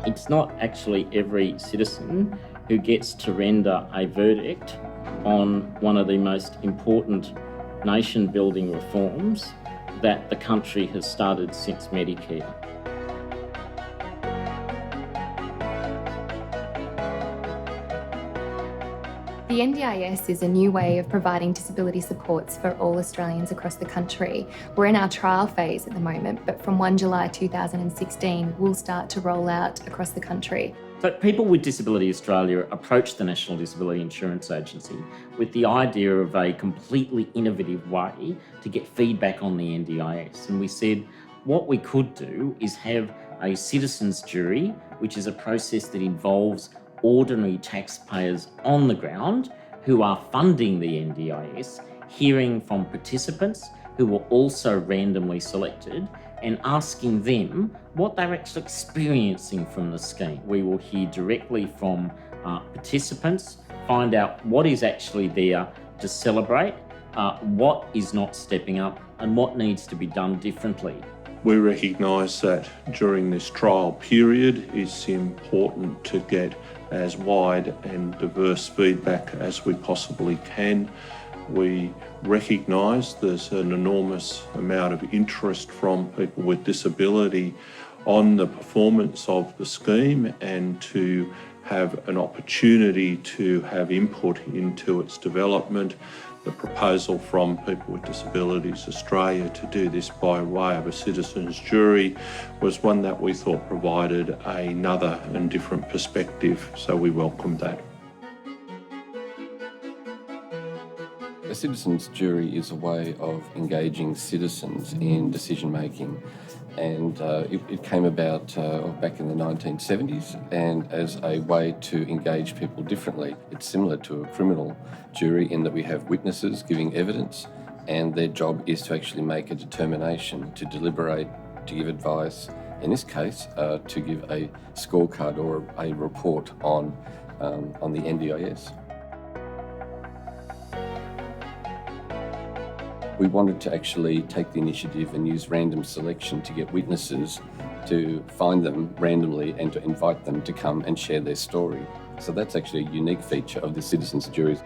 It's not actually every citizen who gets to render a verdict on one of the most important nation-building reforms that the country has started since Medicare. The NDIS is a new way of providing disability supports for all Australians across the country. We're in our trial phase at the moment, but from 1 July 2016, we'll start to roll out across the country. So People with Disability Australia approached the National Disability Insurance Agency with the idea of a completely innovative way to get feedback on the NDIS. And we said what we could do is have a citizens jury, which is a process that involves ordinary taxpayers on the ground who are funding the NDIS, hearing from participants who were also randomly selected and asking them what they're actually experiencing from the scheme. We will hear directly from participants, find out what is actually there to celebrate, what is not stepping up and what needs to be done differently. We recognise that during this trial period it's important to get as wide and diverse feedback as we possibly can. We recognise there's an enormous amount of interest from people with disability on the performance of the scheme, and to have an opportunity to have input into its development. The proposal from People with Disabilities Australia to do this by way of a citizens jury was one that we thought provided another and different perspective, so we welcomed that. A citizens jury is a way of engaging citizens in decision making, and it came about back in the 1970s, and as a way to engage people differently. It's similar to a criminal jury in that we have witnesses giving evidence, and their job is to actually make a determination, to deliberate, to give advice, in this case to give a scorecard or a report on the NDIS. We wanted to actually take the initiative and use random selection to get witnesses, to find them randomly and to invite them to come and share their story. So that's actually a unique feature of the citizens' juries.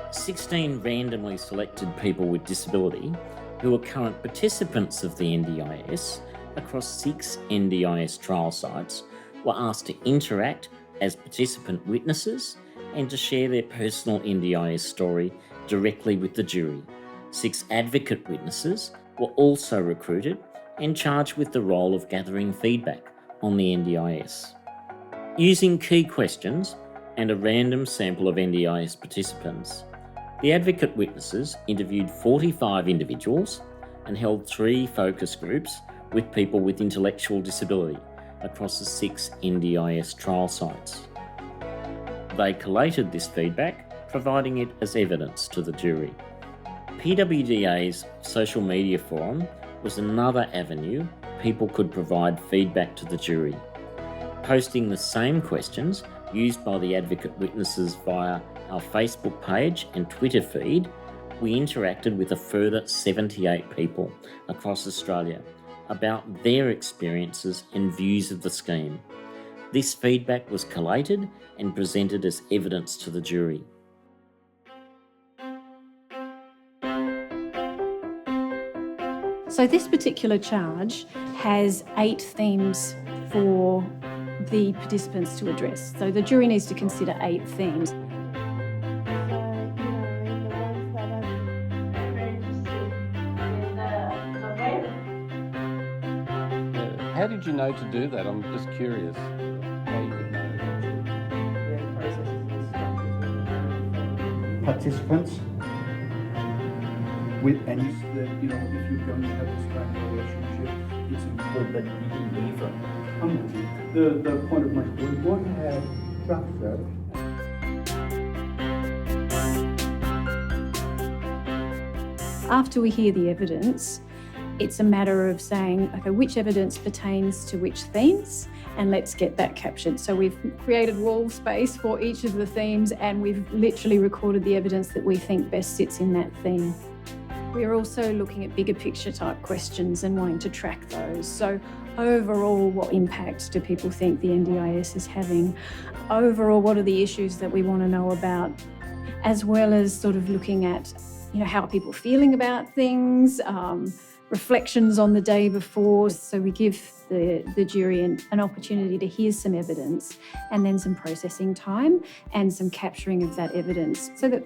16 randomly selected people with disability who are current participants of the NDIS across 6 NDIS trial sites were asked to interact as participant witnesses and to share their personal NDIS story directly with the jury. 6 advocate witnesses were also recruited and charged with the role of gathering feedback on the NDIS. Using key questions and a random sample of NDIS participants, the advocate witnesses interviewed 45 individuals and held 3 focus groups with people with intellectual disability across the 6 NDIS trial sites. They collated this feedback, providing it as evidence to the jury. PWDA's social media forum was another avenue people could provide feedback to the jury. Posting the same questions used by the advocate witnesses via our Facebook page and Twitter feed, we interacted with a further 78 people across Australia about their experiences and views of the scheme. This feedback was collated and presented as evidence to the jury. So this particular charge has 8 themes for the participants to address. So the jury needs to consider 8 themes. How did you know to do that? I'm just curious how you would know. Participants with any, if you're going to have this kind of relationship, it's important that you can deliver. The point of my we want to have structure. After we hear the evidence, it's a matter of saying, okay, which evidence pertains to which themes, and let's get that captured. So we've created wall space for each of the themes, and we've literally recorded the evidence that we think best sits in that theme. We're also looking at bigger picture type questions and wanting to track those. So Overall, what impact do people think the NDIS is having? Overall, what are the issues that we want to know about? As well as sort of looking at, how are people feeling about things, reflections on the day before. So we give the jury an opportunity to hear some evidence and then some processing time and some capturing of that evidence, so that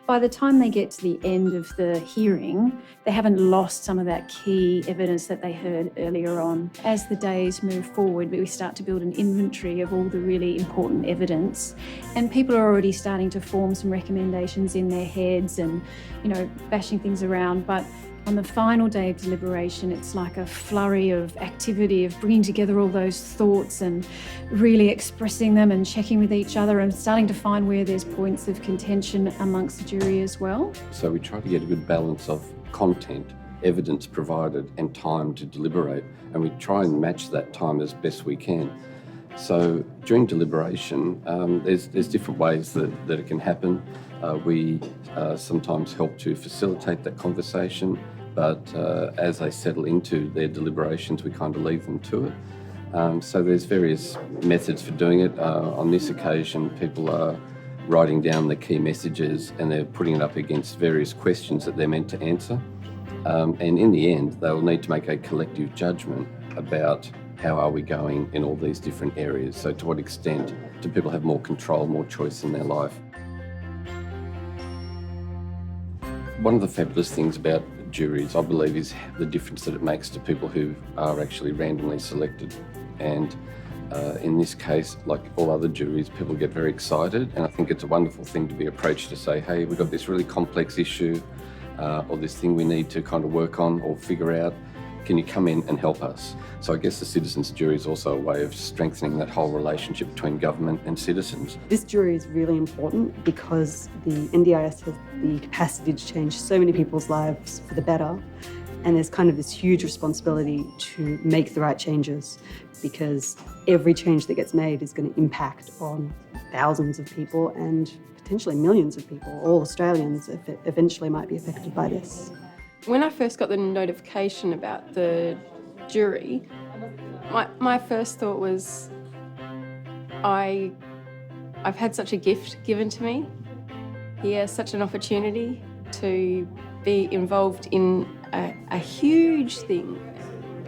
by the time they get to the end of the hearing, they haven't lost some of that key evidence that they heard earlier on. As the days move forward, we start to build an inventory of all the really important evidence, and people are already starting to form some recommendations in their heads and, bashing things around. But on the final day of deliberation, it's like a flurry of activity of bringing together all those thoughts and really expressing them and checking with each other and starting to find where there's points of contention amongst the jury as well. So we try to get a good balance of content, evidence provided and time to deliberate, and we try and match that time as best we can. So during deliberation, there's different ways that it can happen. We sometimes help to facilitate that conversation, but as they settle into their deliberations, we kind of leave them to it. So there's various methods for doing it. On this occasion, people are writing down the key messages and they're putting it up against various questions that they're meant to answer. And in the end, they'll need to make a collective judgment about how are we going in all these different areas. So to what extent do people have more control, more choice in their life? One of the fabulous things about juries, I believe, is the difference that it makes to people who are actually randomly selected. And in this case, like all other juries, people get very excited, and I think it's a wonderful thing to be approached to say, hey, we've got this really complex issue or this thing we need to kind of work on or figure out. Can you come in and help us? So I guess the citizens' jury is also a way of strengthening that whole relationship between government and citizens. This jury is really important because the NDIS has the capacity to change so many people's lives for the better, and there's kind of this huge responsibility to make the right changes, because every change that gets made is going to impact on thousands of people and potentially millions of people, all Australians, if it eventually might be affected by this. When I first got the notification about the jury, my first thought was, I've had such a gift given to me here, such an opportunity to be involved in a huge thing.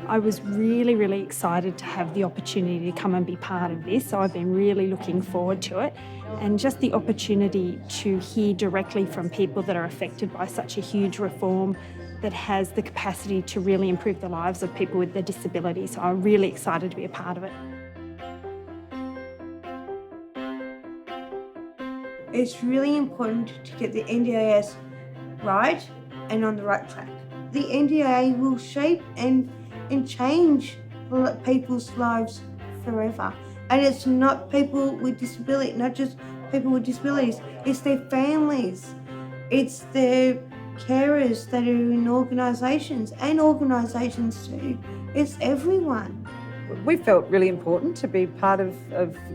I was really, really excited to have the opportunity to come and be part of this, so I've been really looking forward to it. And just the opportunity to hear directly from people that are affected by such a huge reform that has the capacity to really improve the lives of people with their disability. So I'm really excited to be a part of it. It's really important to get the NDIS right and on the right track. The NDIA will shape and change people's lives forever. And it's not people with disability, not just people with disabilities, it's their families, it's their carers that are in organisations and organisations too. It's everyone. We felt really important to be part of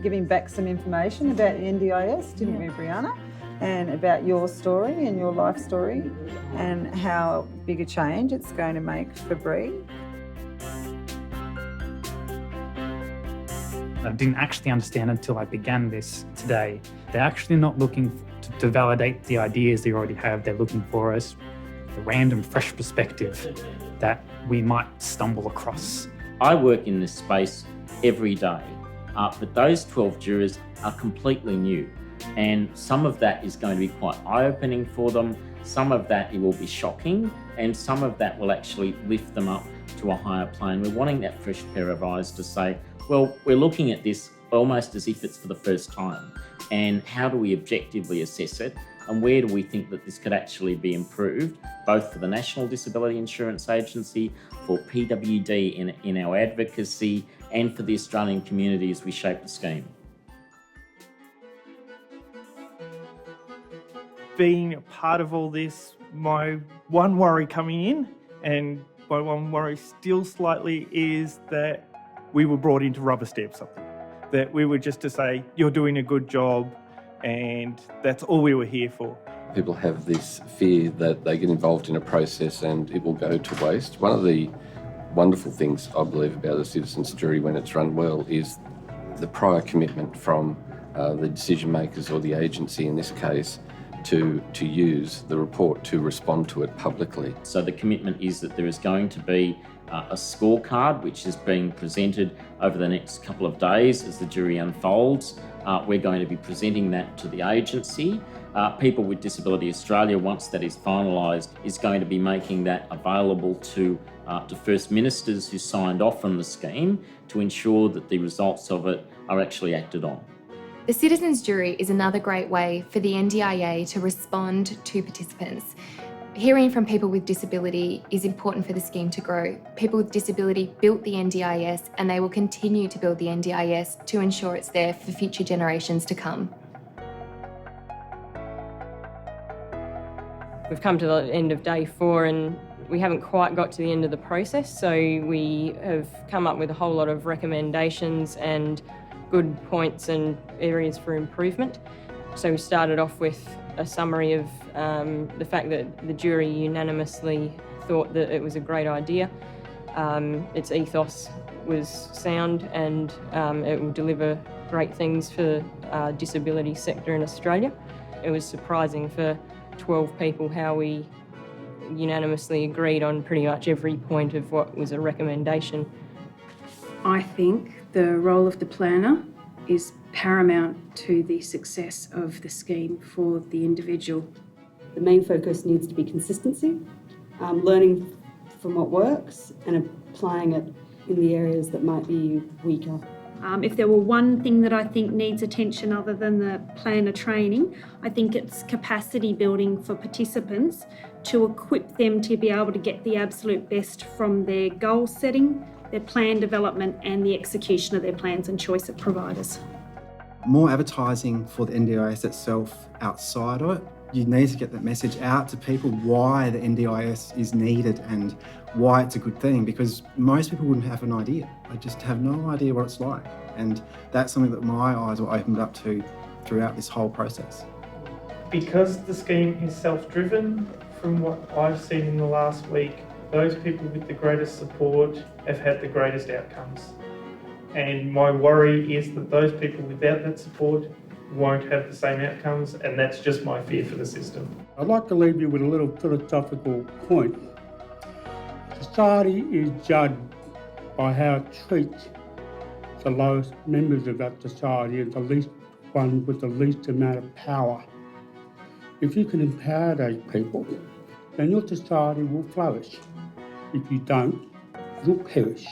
giving back some information about the NDIS, didn't we, Brianna? And about your story and your life story and how big a change it's going to make for Bree. I didn't actually understand until I began this today. They're actually not looking to validate the ideas they already have. They're looking for us a random, fresh perspective that we might stumble across. I work in this space every day, but those 12 jurors are completely new, and some of that is going to be quite eye-opening for them, some of that it will be shocking, and some of that will actually lift them up to a higher plane. We're wanting that fresh pair of eyes to say, well, we're looking at this almost as if it's for the first time, and how do we objectively assess it, and where do we think that this could actually be improved, both for the National Disability Insurance Agency, for PWD in our advocacy, and for the Australian community as we shape the scheme. Being a part of all this, my one worry coming in, and my one worry still slightly, is that we were brought in to rubber stamp something. That we were just to say, you're doing a good job, and that's all we were here for. People have this fear that they get involved in a process and it will go to waste. One of the wonderful things, I believe, about the citizens' jury when it's run well is the prior commitment from the decision makers or the agency in this case to use the report to respond to it publicly. So the commitment is that there is going to be a scorecard which is being presented over the next couple of days as the jury unfolds. We're going to be presenting that to the agency. People with Disability Australia, once that is finalised, is going to be making that available to First Ministers who signed off on the scheme to ensure that the results of it are actually acted on. The Citizens Jury is another great way for the NDIA to respond to participants. Hearing from people with disability is important for the scheme to grow. People with disability built the NDIS and they will continue to build the NDIS to ensure it's there for future generations to come. We've come to the end of day 4 and we haven't quite got to the end of the process, so we have come up with a whole lot of recommendations and good points and areas for improvement. So we started off with a summary of the fact that the jury unanimously thought that it was a great idea. Its ethos was sound and it will deliver great things for the disability sector in Australia. It was surprising for 12 people how we unanimously agreed on pretty much every point of what was a recommendation. I think the role of the planner is paramount to the success of the scheme for the individual. The main focus needs to be consistency, learning from what works and applying it in the areas that might be weaker. If there were one thing that I think needs attention other than the planner training, I think it's capacity building for participants to equip them to be able to get the absolute best from their goal setting, their plan development and the execution of their plans and choice of providers. More advertising for the NDIS itself outside of it. You need to get that message out to people why the NDIS is needed and why it's a good thing, because most people wouldn't have an idea. They just have no idea what it's like. And that's something that my eyes were opened up to throughout this whole process. Because the scheme is self-driven, from what I've seen in the last week, those people with the greatest support have had the greatest outcomes. And my worry is that those people without that support won't have the same outcomes, and that's just my fear for the system. I'd like to leave you with a little philosophical point. Society is judged by how it treats the lowest members of that society and the least one with the least amount of power. If you can empower those people, then your society will flourish. If you don't, you'll perish.